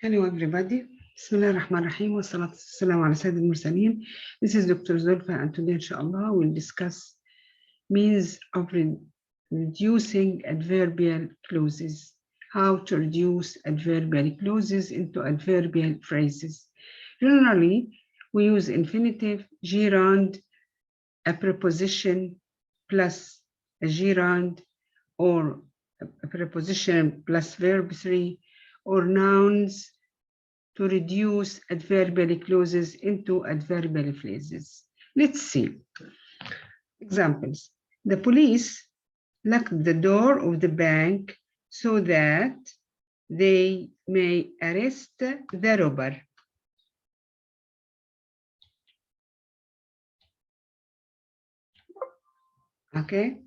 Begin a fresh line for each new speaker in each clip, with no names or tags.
Hello everybody. Bismillah ar-Rahman ar-Rahim wa salatu wassalamu ala Sayyid al-Mursaleen. This is Dr. Zlfى, and today inshallah we'll discuss means of reducing adverbial clauses. How to reduce adverbial clauses into adverbial phrases. Generally, we use infinitive, gerund, a preposition plus a gerund, or a preposition plus verb 3, or nouns to reduce adverbial clauses into adverbial phrases. Let's see. Examples. The police locked the door of the bank so that they may arrest the robber. Okay,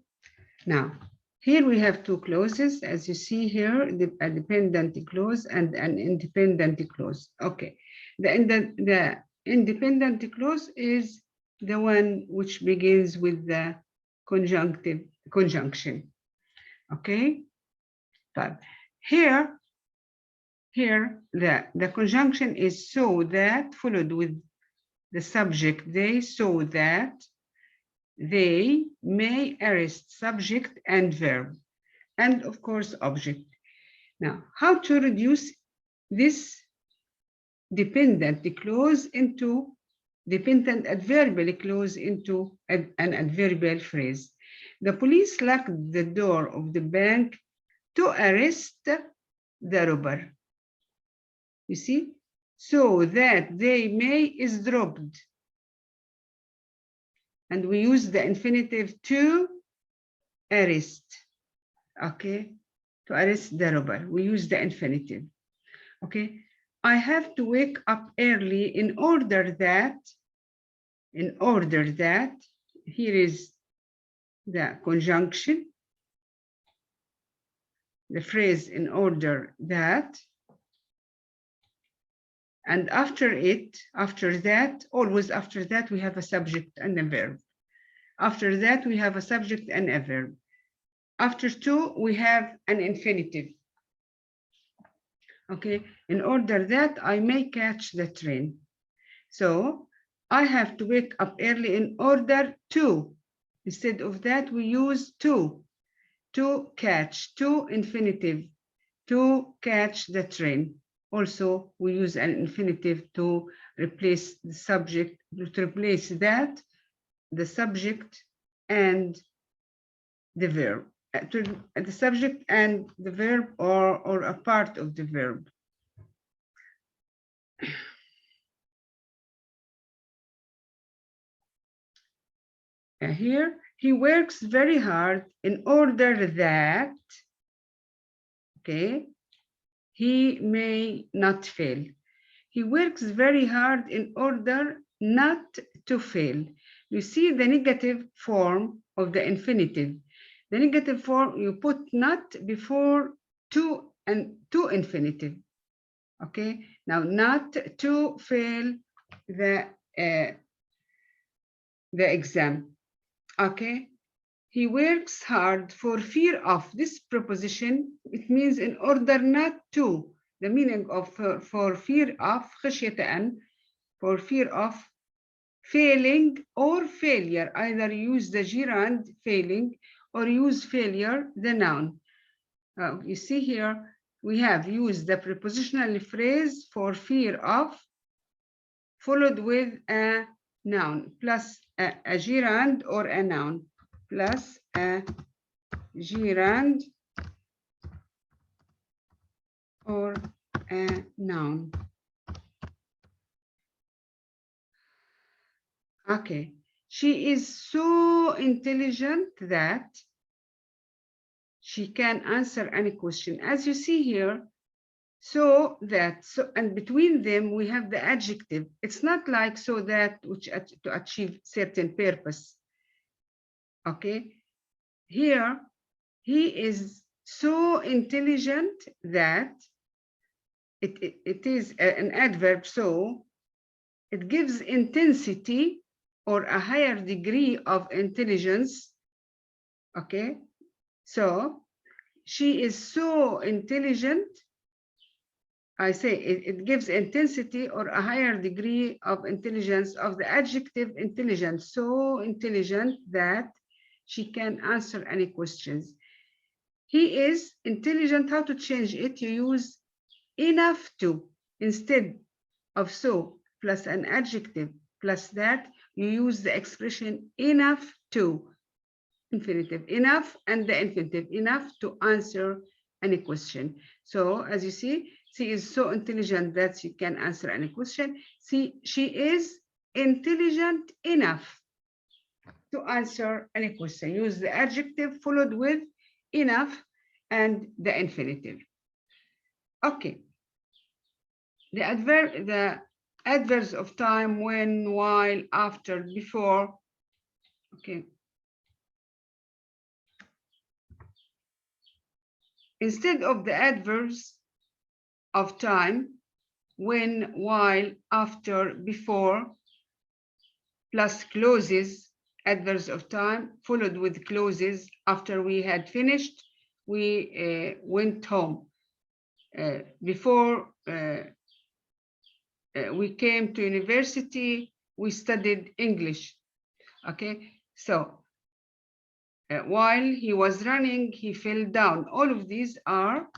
now here we have two clauses, as you see here, a dependent clause and an independent clause. Okay, the independent clause is the one which begins with the conjunction. Okay, but here the conjunction is so that, followed with the subject they, so that they may arrest, subject and verb, and of course object. Now, how to reduce this dependent clause into dependent adverbial clause into an adverbial phrase? The police locked the door of the bank to arrest the robber. You see, so that they may is dropped, and we use the infinitive to arrest. Okay, to arrest the robber, we use the infinitive. Okay, I have to wake up early in order that, here is the conjunction, the phrase in order that, and after that, always after that, we have a subject and a verb. After that, we have a subject and a verb. After to, we have an infinitive. Okay, in order that I may catch the train. So I have to wake up early in order to. Instead of that, we use to catch, to infinitive, to catch the train. Also, we use an infinitive to replace the subject, to replace that, the subject and the verb, the subject and the verb, or a part of the verb. Here, he works very hard in order that, okay, he may not fail. He works very hard in order not to fail. You see the negative form of the infinitive. The negative form, you put not before to and to infinitive. Okay, now not to fail the exam. Okay, he works hard for fear of. This preposition, it means in order not to. The meaning of for fear of, خشية أن, for fear of failing or failure. Either use the gerund failing or use failure, the noun. You see here, we have used the prepositional phrase for fear of, followed with a noun, plus a gerund or a noun, plus a gerund or a noun. Okay, she is so intelligent that she can answer any question. As you see here, so that, so, and between them we have the adjective. It's not like so that, which to achieve certain purpose. Okay, here he is so intelligent that it is an adverb, so it gives intensity or a higher degree of intelligence. Okay, so she is so intelligent I say it gives intensity or a higher degree of intelligence of the adjective intelligent, so intelligent that she can answer any questions. He is intelligent. How to change it? You use enough to instead of so plus an adjective plus that, you use the expression enough to, infinitive, enough and the infinitive, enough to answer any question. So as you see, she is so intelligent that she can answer any question. She is intelligent enough to answer any question. Use the adjective followed with enough and the infinitive. Okay. The adverbs of time: when, while, after, before. Okay. Instead of the adverbs of time, when, while, after, before, plus clauses, adverbs of time followed with clauses. After we had finished, we went home. Before we came to university, we studied English. Okay, so while he was running, he fell down. All of these are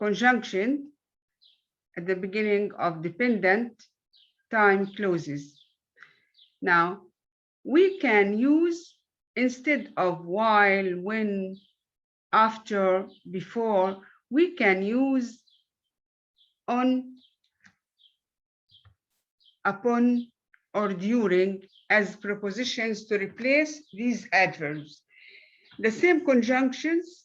conjunction at the beginning of dependent time clauses. Now, we can use, instead of while, when, after, before, we can use on, upon, or during as prepositions to replace these adverbs. The same conjunctions,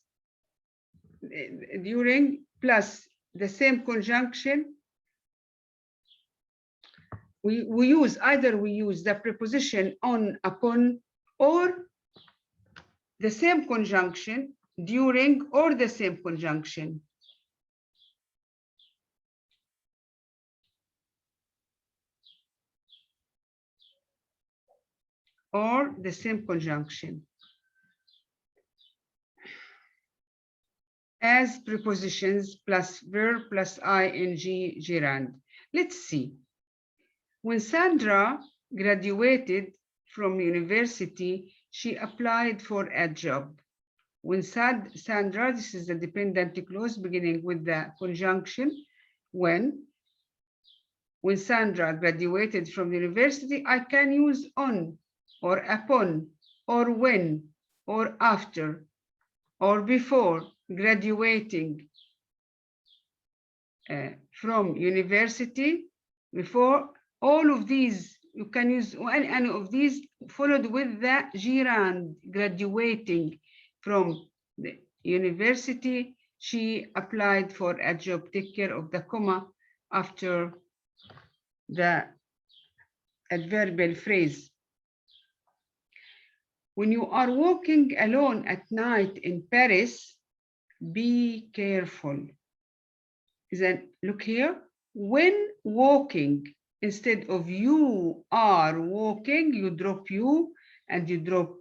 during plus the same conjunction, we use either we use the preposition on, upon, or the same conjunction during, or the same conjunction. Or the same conjunction as prepositions plus verb plus ing gerund. Let's see. When Sandra graduated from university, she applied for a job. When Sandra, this is the dependent clause beginning with the conjunction when. When Sandra graduated from university, I can use on, or upon, or when, or after, or before graduating from university. Before, all of these, you can use any of these followed with the gerund, graduating from the university. She applied for a job. Take care of the comma after the adverbial phrase. When you are walking alone at night in Paris, be careful. Then look here, when walking, instead of you are walking, you drop you and you drop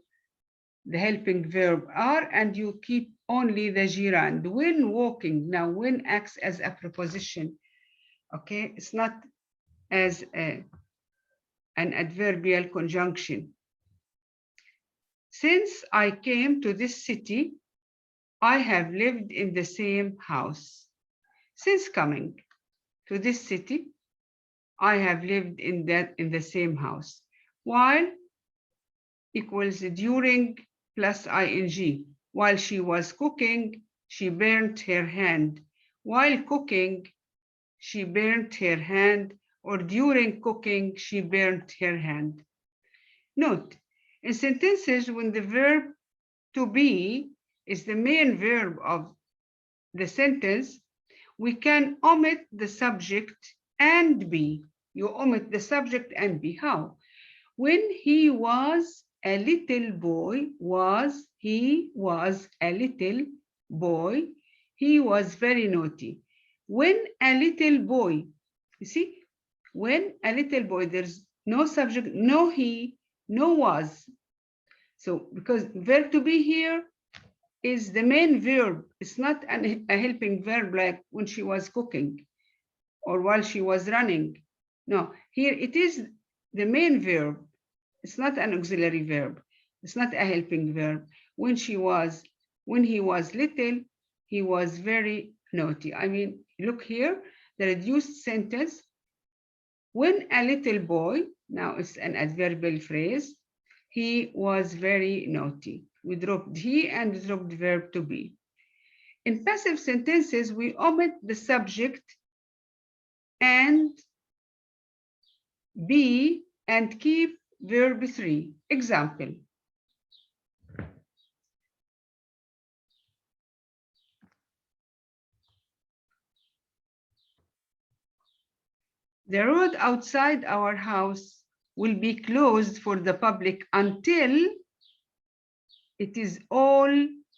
the helping verb are, and you keep only the gerund. When walking, now when acts as a preposition. Okay, it's not as an adverbial conjunction. Since I came to this city, I have lived in the same house. Since coming to this city, I have lived in the same house. While equals during plus ing. While she was cooking, she burnt her hand. While cooking, she burnt her hand, or during cooking, she burnt her hand. Note, in sentences when the verb to be is the main verb of the sentence, we can omit the subject and be. You omit the subject and be. How? When he was a little boy, he was a little boy, he was very naughty. When a little boy, you see, when a little boy, there's no subject, no he, no was. So because verb to be here is the main verb. It's not a helping verb like when she was cooking. or while she was running. No, here it is the main verb. It's not an auxiliary verb. It's not a helping verb. When he was little, he was very naughty. I mean, look here, the reduced sentence. When a little boy, now it's an adverbial phrase, he was very naughty. We dropped he and dropped verb to be. In passive sentences, we omit the subject and be and keep verb 3. Example. The road outside our house will be closed for the public until it is all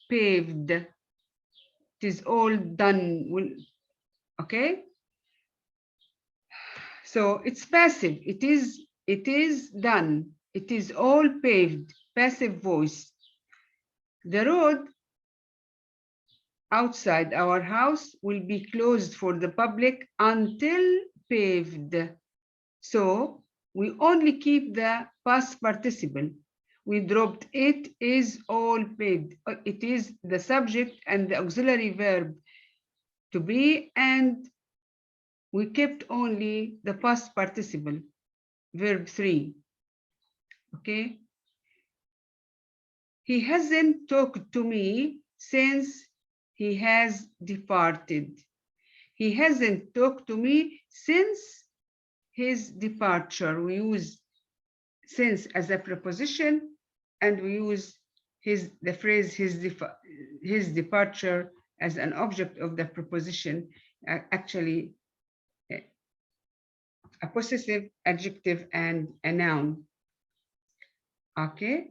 paved. It is all done. Okay? So it's passive. It is done. It is all paved. Passive voice. The road outside our house will be closed for the public until paved. So we only keep the past participle. We dropped it is all paved. It is the subject and the auxiliary verb to be, and we kept only the past participle, verb 3. Okay. He hasn't talked to me since he has departed. He hasn't talked to me since his departure. We use since as a preposition, and we use the phrase his departure as an object of the preposition, actually a possessive adjective and a noun. Okay.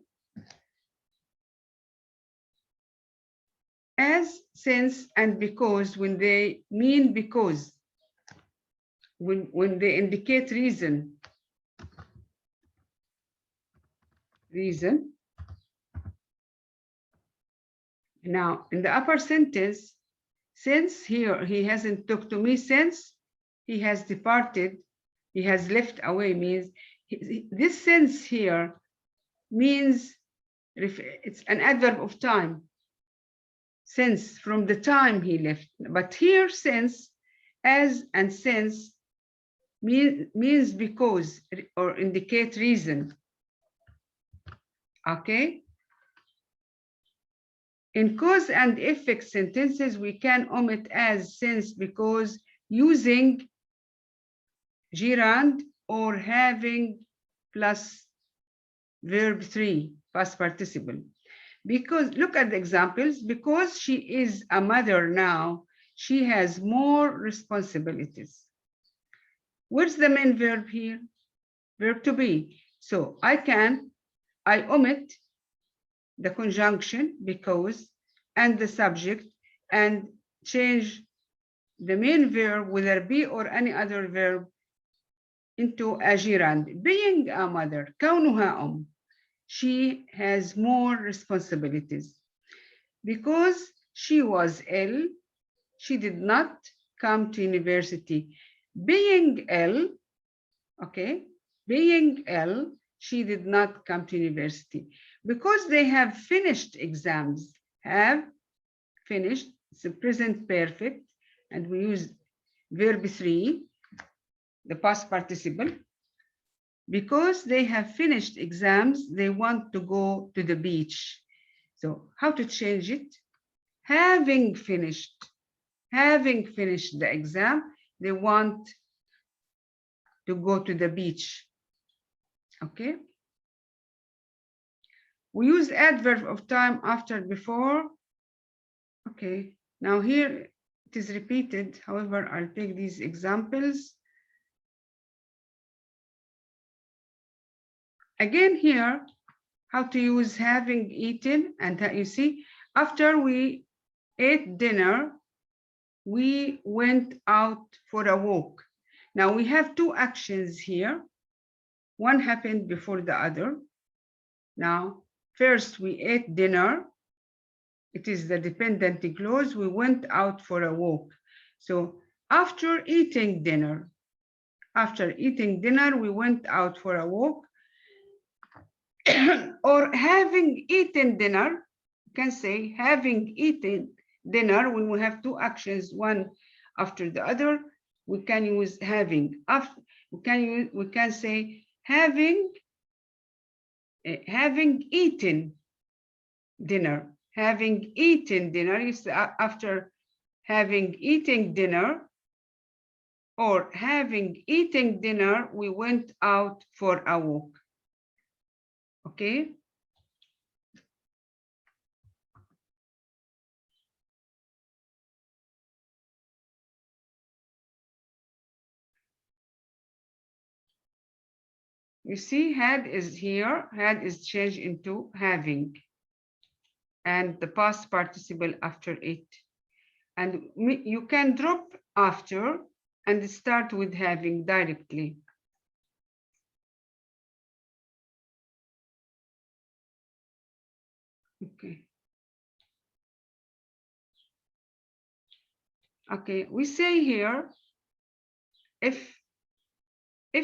As, since, and because, when they mean because, when they indicate reason. Now, in the upper sentence, since here, he hasn't talked to me since he has departed, he has left away, means this since here means it's an adverb of time. Since, from the time he left. But here, since, as, and since means because or indicate reason. Okay. In cause and effect sentences, we can omit as, since, because, using gerund or having plus verb 3, past participle. Because, look at the examples, because she is a mother now, she has more responsibilities. Where's the main verb here? Verb to be. So I omit the conjunction because and the subject and change the main verb, whether be or any other verb, into a gerund. Being a mother, كونها she has more responsibilities. Because she was ill, she did not come to university. Being ill, okay, being ill, she did not come to university. Because they have finished exams, have finished, it's a present perfect, and we use verb 3, the past participle. Because they have finished exams, they want to go to the beach. So how to change it? Having finished the exam, they want to go to the beach. Okay. We use adverb of time after before. Okay. Now here it is repeated. However, I'll take these examples. Again here, how to use having eaten, and you see, after we ate dinner, we went out for a walk. Now we have two actions here. One happened before the other. Now, first we ate dinner. It is the dependent clause. We went out for a walk. So after eating dinner. After eating dinner, we went out for a walk. Or having eaten dinner, you can say having eaten dinner when we have two actions, one after the other. We can use having. After we can say having eaten dinner. Having eaten dinner is after having eaten dinner, or having eaten dinner, we went out for a walk. Okay. You see, had is here, had is changed into having, and the past participle after it. And you can drop after and start with having directly. Okay. Okay, we say here, if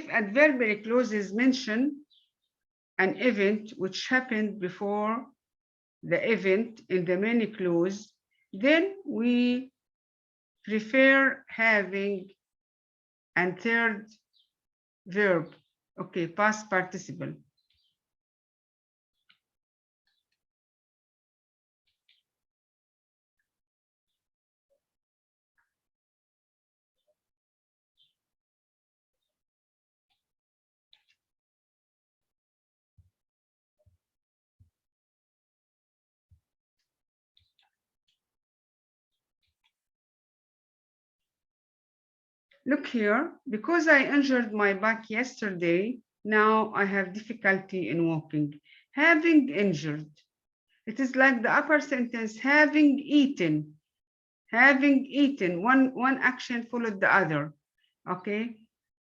adverbial clauses mention an event which happened before the event in the main clause, then we prefer having and third verb, okay, past participle. Look here, because I injured my back yesterday, now I have difficulty in walking. Having injured. It is like the upper sentence, having eaten. Having eaten, one action followed the other. Okay.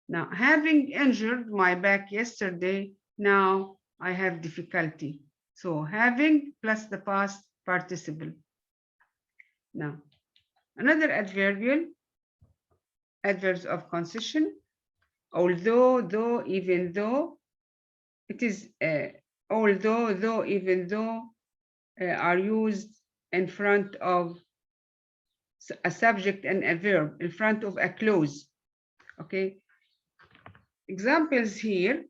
Now, having injured my back yesterday, now I have difficulty. So having plus the past participle. Now, another adverbial, adverbs of concession. Although, though, even though. It is although, though, even though are used in front of a subject and a verb, in front of a clause. Okay. Examples here.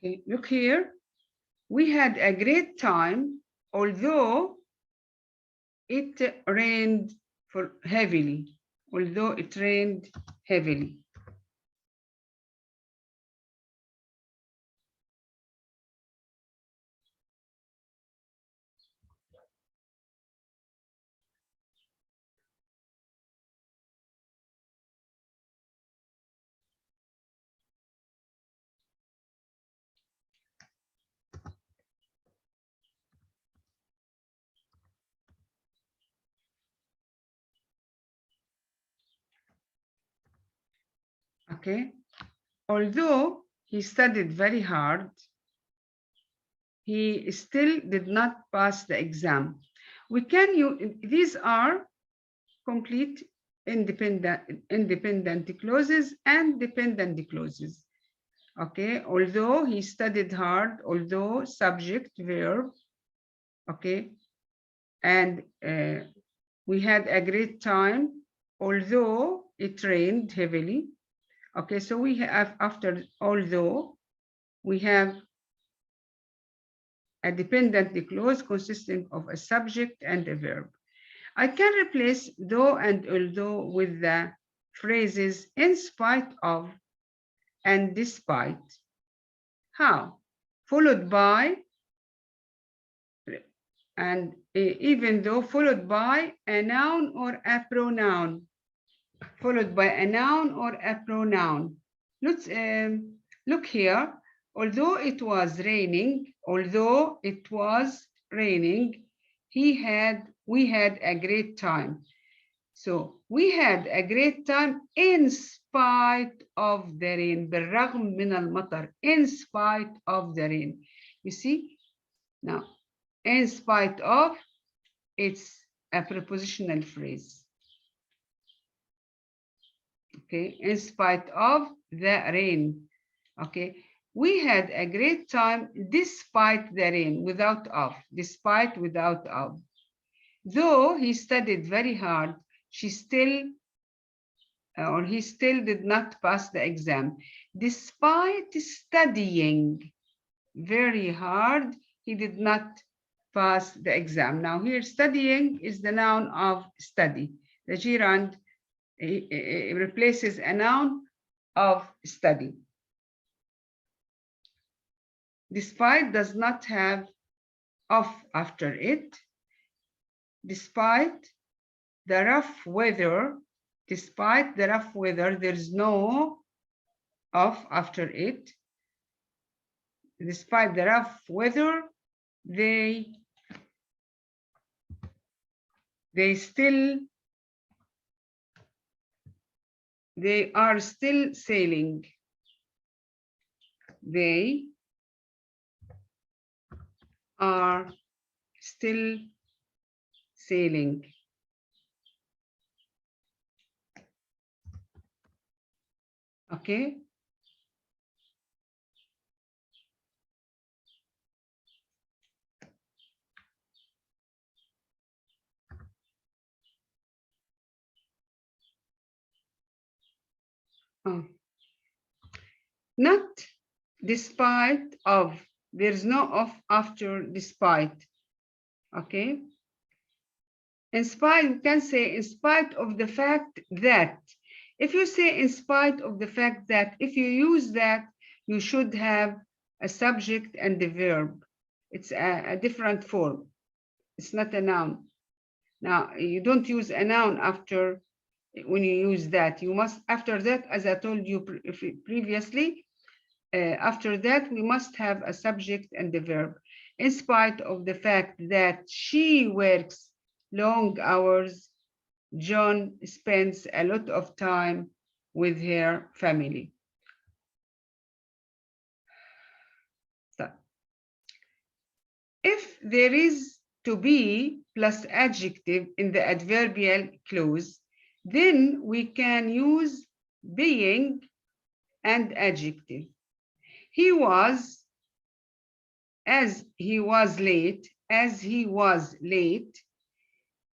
Okay, look here. We had a great time, although it rained heavily. Although it rained heavily. Okay. Although he studied very hard, he still did not pass the exam. We can use, these are complete independent clauses and dependent clauses. Okay, although he studied hard, although subject, verb, okay, and we had a great time, although it rained heavily. Okay, so we have, after although, we have a dependent clause consisting of a subject and a verb. I can replace though and although with the phrases in spite of and despite. How? Followed by, and even though, followed by a noun or a pronoun. Followed by a noun or a pronoun. Let's look here. Although it was raining, we had a great time. So we had a great time in spite of the rain. بالرغم من المطر. In spite of the rain. You see? Now, in spite of, it's a prepositional phrase. Okay, in spite of the rain. Okay, we had a great time despite the rain, without of, despite without of. Though he studied very hard, he still did not pass the exam. Despite studying very hard, he did not pass the exam. Now here, studying is the noun of study. The gerund replaces a noun of study. Despite does not have of after it. Despite the rough weather, there's no of after it. Despite the rough weather, they are still sailing. They are still sailing. Okay. Oh. Not despite of. There's no of after despite. Okay. In spite, we can say in spite of the fact that. If you say in spite of the fact that, if you use that, you should have a subject and the verb. It's a different form. It's not a noun. Now, you don't use a noun after when you use that. You must, after that, as I told you previously, after that, we must have a subject and the verb. In spite of the fact that she works long hours, John spends a lot of time with her family. So, if there is to be plus adjective in the adverbial clause, then we can use being and adjective. He was, as he was late,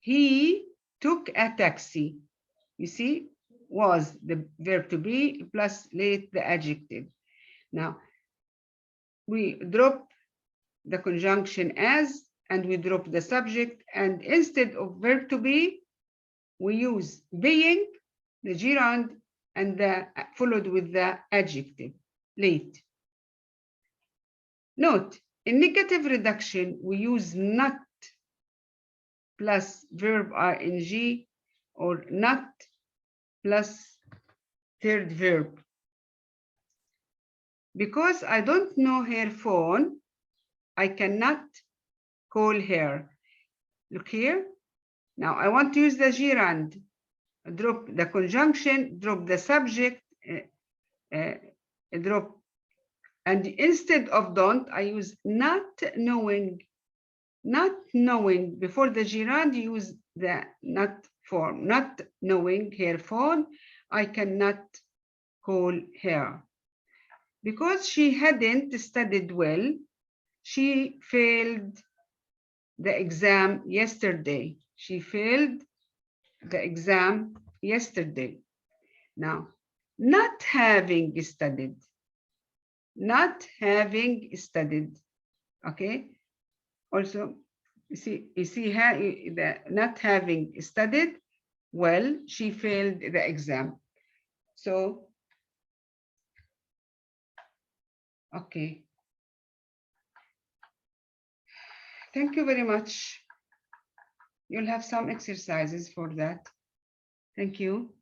he took a taxi. You see, was the verb to be plus late the adjective. Now, we drop the conjunction as and we drop the subject, and instead of verb to be, we use being, the gerund, and followed with the adjective, late. Note, in negative reduction, we use not plus verb ing or not plus third verb. Because I don't know her phone, I cannot call her. Look here. Now I want to use the gerund. Drop the conjunction, drop the subject, drop, and instead of don't, I use not knowing. Not knowing, before the gerund, use the not form. Not knowing her phone, I cannot call her. Because she hadn't studied well, she failed the exam yesterday. She failed the exam yesterday. Now, not having studied. Not having studied. Okay. Also, you see her, the not having studied well, she failed the exam. So, okay. Thank you very much. You'll have some exercises for that. Thank you.